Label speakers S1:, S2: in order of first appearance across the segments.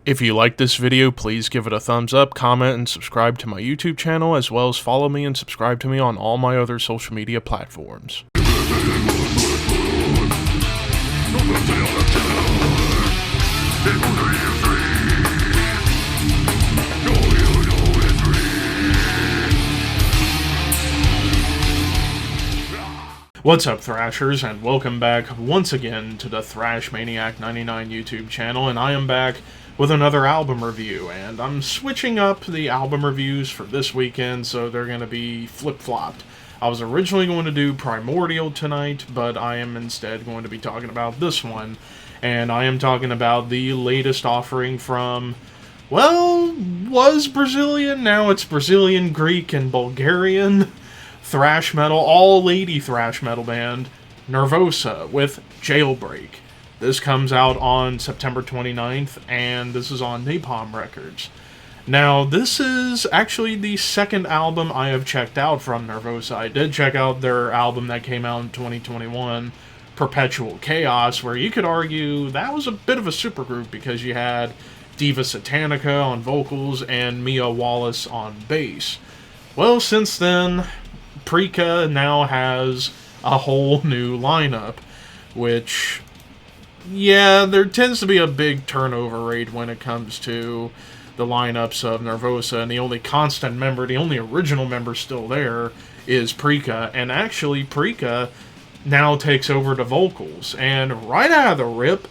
S1: If you like this video, please give it a thumbs up, comment, and subscribe to my YouTube channel, as well as follow me and subscribe to me on all my other social media platforms. What's up, Thrashers, and welcome back once again to the Thrash Maniac 99 YouTube channel, and I am back with another album review, and I'm switching up the album reviews for this weekend, so they're going to be flip-flopped. I was originally going to do Primordial tonight, but I am instead going to be talking about this one, and I am talking about the latest offering from, well, was Brazilian, now it's Brazilian, Greek, and Bulgarian thrash metal, all-lady thrash metal band, Nervosa, with Jailbreak. This comes out on September 29th, and this is on Napalm Records. Now, this is actually the second album I have checked out from Nervosa. I did check out their album that came out in 2021, Perpetual Chaos, where you could argue that was a bit of a supergroup because you had Diva Satanica on vocals and Mia Wallace on bass. Well, since then, Prika now has a whole new lineup, which, yeah, there tends to be a big turnover rate when it comes to the lineups of Nervosa, and the only constant member, the only original member still there is Prika, and actually Prika now takes over the vocals, and right out of the rip,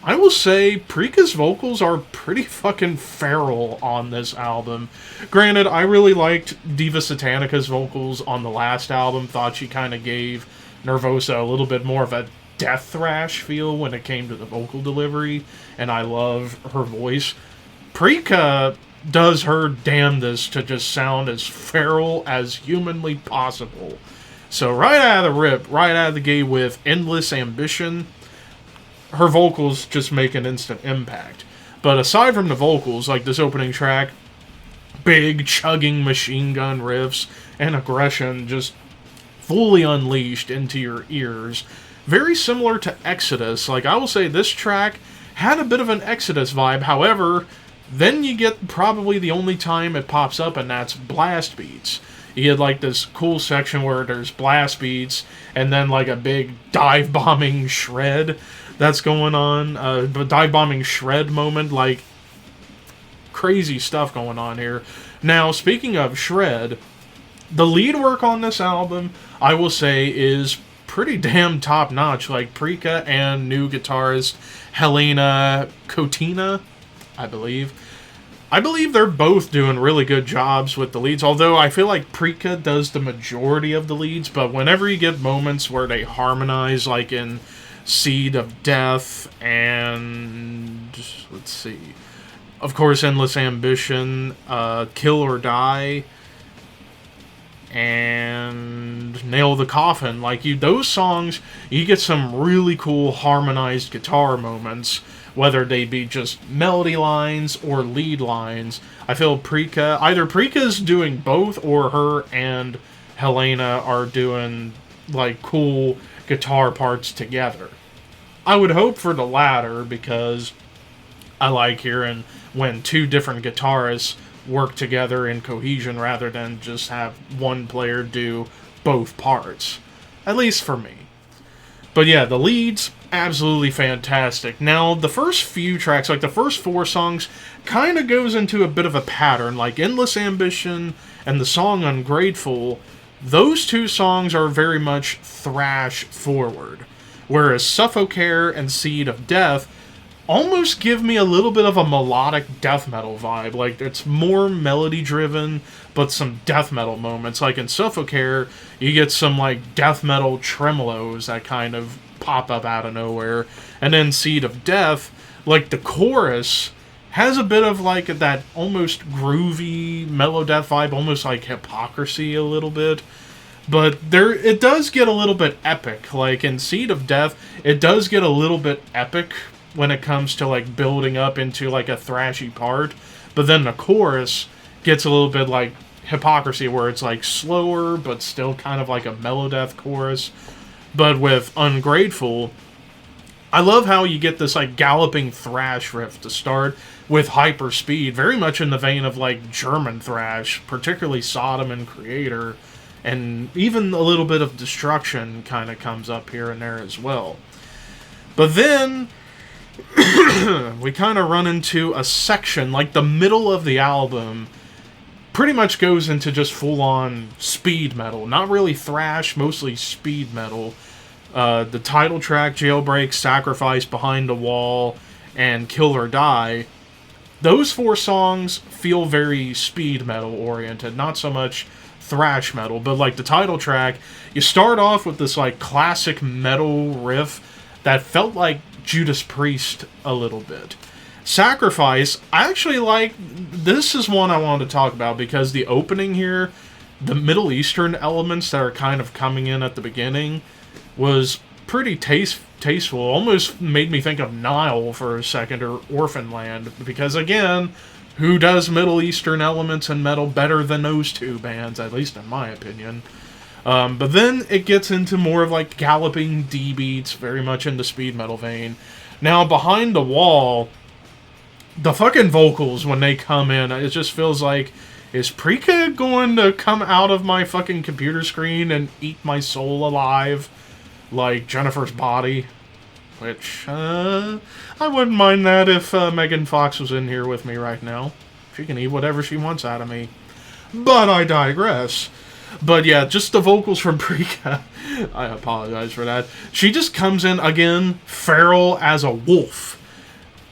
S1: I will say Prika's vocals are pretty fucking feral on this album. Granted, I really liked Diva Satanica's vocals on the last album. Thought she kind of gave Nervosa a little bit more of a death thrash feel when it came to the vocal delivery, and I love her voice. Prika does her damnedest to just sound as feral as humanly possible. So right out of the rip, right out of the gate with Endless Ambition, her vocals just make an instant impact. But aside from the vocals, like this opening track, big chugging machine gun riffs and aggression just fully unleashed into your ears. Very similar to Exodus. Like, I will say this track had a bit of an Exodus vibe. However, then you get probably the only time it pops up, and that's blast beats. You get like this cool section where there's blast beats and then like a big dive bombing shred that's going on, the dive bombing shred moment, like crazy stuff going on here. Now, speaking of shred, the lead work on this album, I will say, is pretty damn top notch. Like Prika and new guitarist Helena Kotina, I believe they're both doing really good jobs with the leads, although I feel like Prika does the majority of the leads, but whenever you get moments where they harmonize, like in Seed of Death and, let's see, of course, Endless Ambition, Kill or Die, and Nail the Coffin, like those songs, you get some really cool harmonized guitar moments, whether they be just melody lines or lead lines. I feel either Prika's doing both, or her and Helena are doing like cool guitar parts together. I would hope for the latter, because I like hearing when two different guitarists work together in cohesion rather than just have one player do both parts. At least for me. But yeah, the leads, absolutely fantastic. Now, the first few tracks, like the first four songs, kind of goes into a bit of a pattern. Like Endless Ambition and the song Ungrateful, those two songs are very much thrash forward. Whereas Suffocare and Seed of Death almost give me a little bit of a melodic death metal vibe. Like, it's more melody driven, but some death metal moments. Like in Suffocare, you get some like death metal tremolos that kind of pop up out of nowhere. And then Seed of Death, like the chorus has a bit of like that almost groovy mellow death vibe, almost like Hypocrisy a little bit. But it does get a little bit epic. Like in Seed of Death, it does get a little bit epic when it comes to like building up into like a thrashy part. But then the chorus gets a little bit like Hypocrisy, where it's like slower but still kind of like a mellow death chorus. But with Ungrateful, I love how you get this like galloping thrash riff to start with hyper speed, very much in the vein of like German thrash, particularly Sodom and Creator, and even a little bit of Destruction kind of comes up here and there as well. But then we kind of run into a section, like the middle of the album pretty much goes into just full-on speed metal. Not really thrash, mostly speed metal. The title track, Jailbreak, Sacrifice, Behind the Wall, and Kill or Die, those 4 songs feel very speed metal oriented, not so much thrash metal. But like the title track, you start off with this like classic metal riff that felt like Judas Priest a little bit. Sacrifice, I actually like, this is one I wanted to talk about because the opening here, the Middle Eastern elements that are kind of coming in at the beginning, was pretty tasteful. Almost made me think of Nile for a second, or Orphan Land, because again, who does Middle Eastern elements and metal better than those 2 bands, at least in my opinion. But then it gets into more of like galloping D beats, very much in the speed metal vein. Now, Behind the Wall, the fucking vocals when they come in, it just feels like, is Prika going to come out of my fucking computer screen and eat my soul alive like Jennifer's body? Which, I wouldn't mind that if Megan Fox was in here with me right now. She can eat whatever she wants out of me. But I digress. But yeah, just the vocals from Prika. I apologize for that. She just comes in, again, feral as a wolf.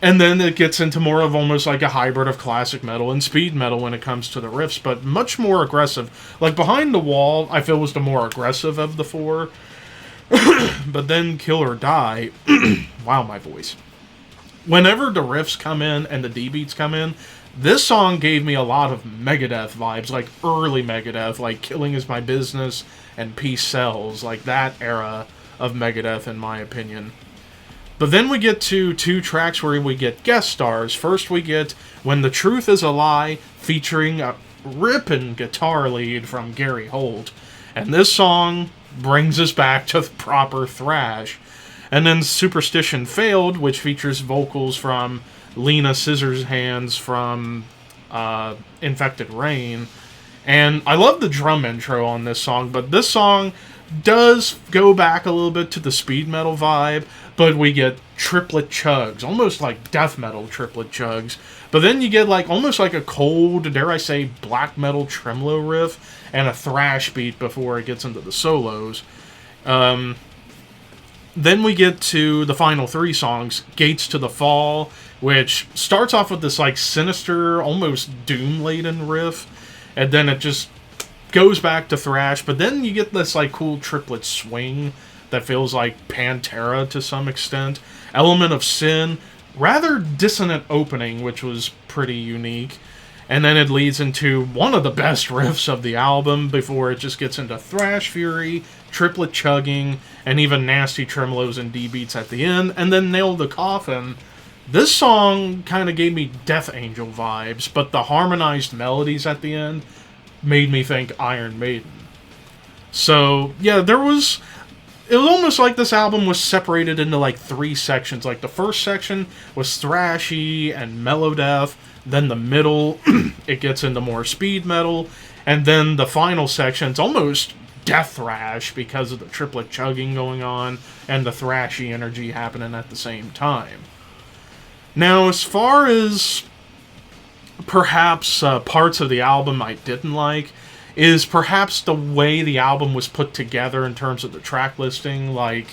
S1: And then it gets into more of almost like a hybrid of classic metal and speed metal when it comes to the riffs, but much more aggressive. Like Behind the Wall, I feel was the more aggressive of the 4. But then Kill or Die, wow, my voice. Whenever the riffs come in and the D beats come in, this song gave me a lot of Megadeth vibes, like early Megadeth, like Killing Is My Business and Peace Sells, like that era of Megadeth in my opinion. But then we get to 2 tracks where we get guest stars. First we get When the Truth Is a Lie, featuring a ripping guitar lead from Gary Holt. And this song brings us back to proper thrash. And then Superstition Failed, which features vocals from Lena Scissorhands from Infected Rain. And I love the drum intro on this song, but this song does go back a little bit to the speed metal vibe, but we get triplet chugs, almost like death metal triplet chugs. But then you get like almost like a cold, dare I say, black metal tremolo riff and a thrash beat before it gets into the solos. Then we get to the final 3 songs, Gates to the Fall, which starts off with this like sinister, almost doom-laden riff, and then it just goes back to thrash, but then you get this like cool triplet swing that feels like Pantera to some extent. Element of Sin, rather dissonant opening, which was pretty unique. And then it leads into one of the best riffs of the album before it just gets into thrash fury, triplet chugging, and even nasty tremolos and D beats at the end, and then Nail the Coffin. This song kind of gave me Death Angel vibes, but the harmonized melodies at the end made me think Iron Maiden. So, yeah, it was almost like this album was separated into like 3 sections. Like the first section was thrashy and mellow death, then the middle, it gets into more speed metal, and then the final section's almost death thrash because of the triplet chugging going on and the thrashy energy happening at the same time. Now, as far as perhaps parts of the album I didn't like, is perhaps the way the album was put together in terms of the track listing. Like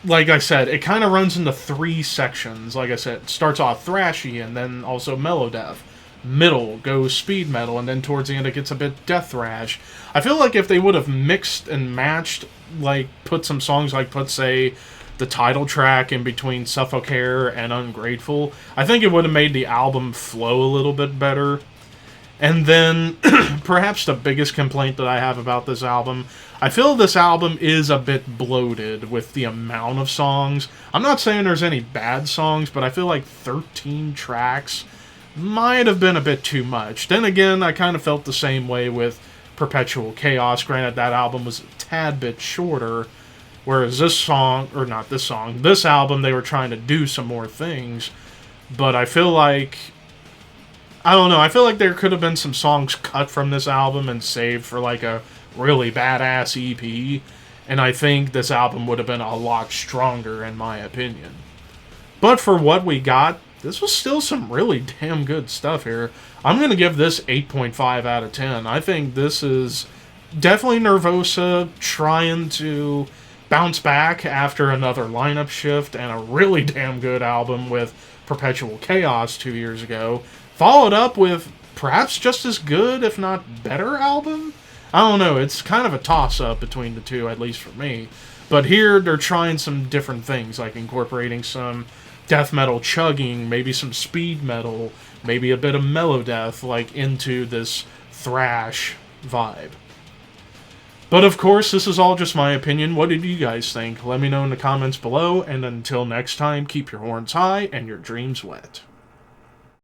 S1: I said, it kind of runs into 3 sections. Like I said, it starts off thrashy and then also mellow death. Middle goes speed metal, and then towards the end it gets a bit death thrash. I feel like if they would have mixed and matched, like put some songs like, say, the title track in between Suffocator and Ungrateful, I think it would have made the album flow a little bit better. And then, perhaps the biggest complaint that I have about this album, I feel this album is a bit bloated with the amount of songs. I'm not saying there's any bad songs, but I feel like 13 tracks might have been a bit too much. Then again, I kind of felt the same way with Perpetual Chaos. Granted, that album was a tad bit shorter, Whereas this song, or not this song, this album, they were trying to do some more things. But I feel like, I don't know, I feel like there could have been some songs cut from this album and saved for like a really badass EP. And I think this album would have been a lot stronger, in my opinion. But for what we got, this was still some really damn good stuff here. I'm going to give this 8.5 out of 10. I think this is definitely Nervosa trying to bounce back after another lineup shift and a really damn good album with Perpetual Chaos 2 years ago. Followed up with perhaps just as good, if not better, album? I don't know, it's kind of a toss-up between the two, at least for me. But here, they're trying some different things, like incorporating some death metal chugging, maybe some speed metal, maybe a bit of melodeath, like, into this thrash vibe. But of course, this is all just my opinion. What did you guys think? Let me know in the comments below, and until next time, keep your horns high and your dreams wet.